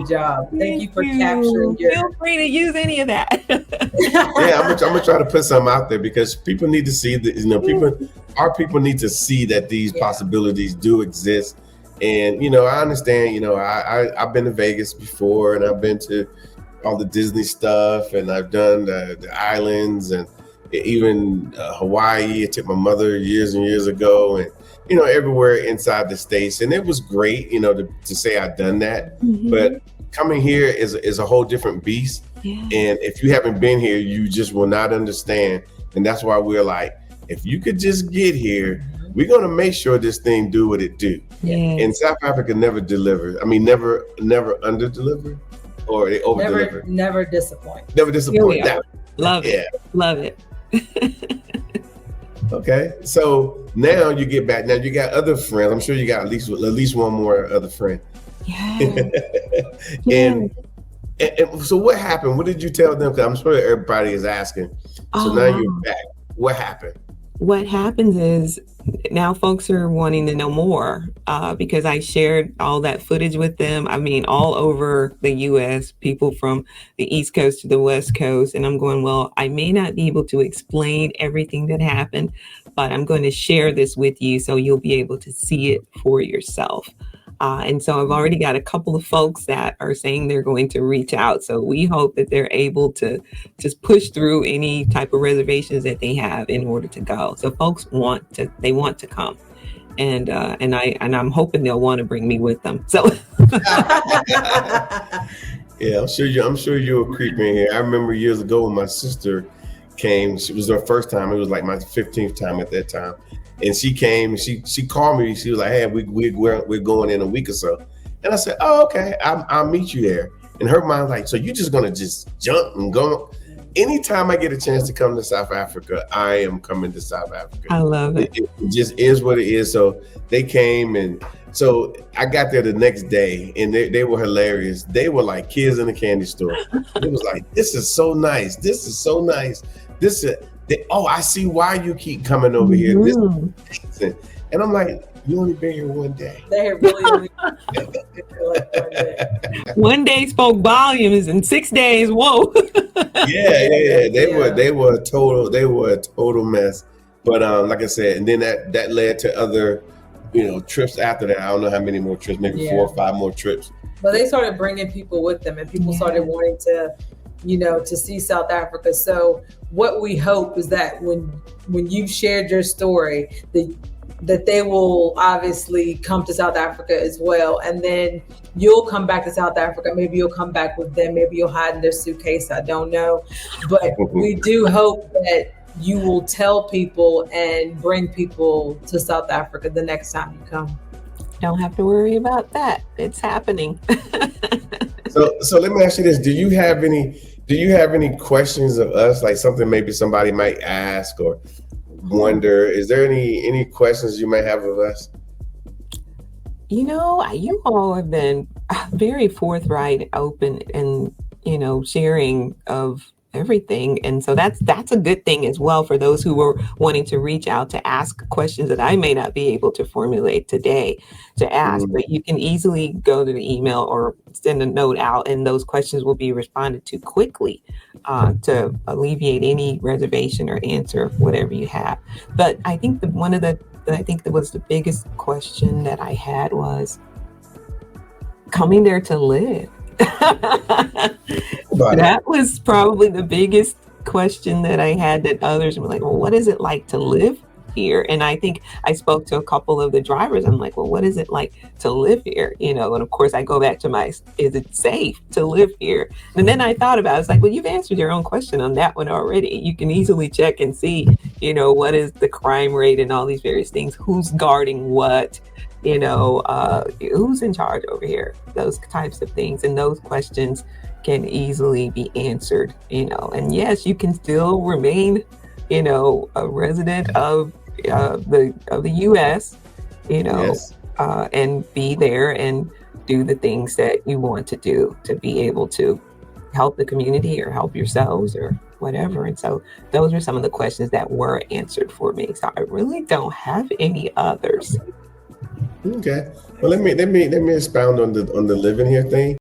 good job. Thank Thank you for capturing you. your. Feel free to use any of that. Yeah, I'm gonna try to put something out there because people need to see that, our people need to see that these Yeah. possibilities do exist. And I understand. I've been to Vegas before, and I've been to all the Disney stuff, and I've done the islands, and even Hawaii. I took my mother years and years ago, and everywhere inside the states, and it was great. To say I've done that, but coming here is a whole different beast. Yeah. And if you haven't been here, you just will not understand. And that's why we're like, if you could just get here, we're gonna make sure this thing do what it do. Yes. And South Africa never delivers. I mean, never under deliver, or they over deliver. Never disappoint. Never disappoint. Love it. Love it. Okay, so now you get back. Now you got other friends. I'm sure you got at least one more other friend. Yeah. and so what happened? What did you tell them? Because I'm sure everybody is asking. So now you're back. What happened? What happens is now folks are wanting to know more because I shared all that footage with them. I mean, all over the U.S., people from the East Coast to the West Coast. And I'm going, well, I may not be able to explain everything that happened, but I'm going to share this with you so you'll be able to see it for yourself. And so I've already got a couple of folks that are saying they're going to reach out. So we hope that they're able to just push through any type of reservations that they have in order to go. So folks want to come. And I'm hoping they'll want to bring me with them. So yeah, I'm sure you'll creep in here. I remember years ago when my sister came, it was her first time. It was like my 15th time at that time. And she came, she called me. She was like, "Hey, we're going in a week or so." And I said, "Oh, okay, I'll meet you there." And her mind like, "So you just gonna just jump and go?" Anytime I get a chance to come to South Africa, I am coming to South Africa. I love it. It just is what it is. So they came, and so I got there the next day, and they were hilarious. They were like kids in a candy store. It was like, "This is so nice. This is so nice. This is." I see why you keep coming over here. This is amazing. And I'm like, you only been here one day. They're really one day spoke volumes, and 6 days, whoa. Yeah. They were a total mess. But like I said, and then that led to other, trips after that. I don't know how many more trips, maybe 4 or 5 more trips. But they started bringing people with them, and people started wanting to, to see South Africa. So what we hope is that when you've shared your story, that they will obviously come to South Africa as well. And then you'll come back to South Africa. Maybe you'll come back with them. Maybe you'll hide in their suitcase. I don't know. But we do hope that you will tell people and bring people to South Africa the next time you come. Don't have to worry about that. It's happening. So let me ask you this. Do you have any questions of us? Like something maybe somebody might ask or wonder. Is there any questions you might have of us? You all have been very forthright, open, and, sharing of everything. And so that's a good thing as well for those who were wanting to reach out to ask questions that I may not be able to formulate today to ask, but you can easily go to the email or send a note out, and those questions will be responded to quickly to alleviate any reservation or answer whatever you have. But I think that was the biggest question that I had was coming there to live. That was probably the biggest question that I had, that others were like, well, what is it like to live here? And I think I spoke to a couple of the drivers. I'm like, well, what is it like to live here? And of course I go back to is it safe to live here? And then I thought about it. It's like, well, you've answered your own question on that one already. You can easily check and see, what is the crime rate and all these various things, who's guarding what, who's in charge over here, those types of things. And those questions can easily be answered, and yes, you can still remain, a resident of the U.S., Yes. and be there and do the things that you want to do to be able to help the community or help yourselves or whatever. And so those are some of the questions that were answered for me. So I really don't have any others. Okay. Well, let me expound on the living here thing.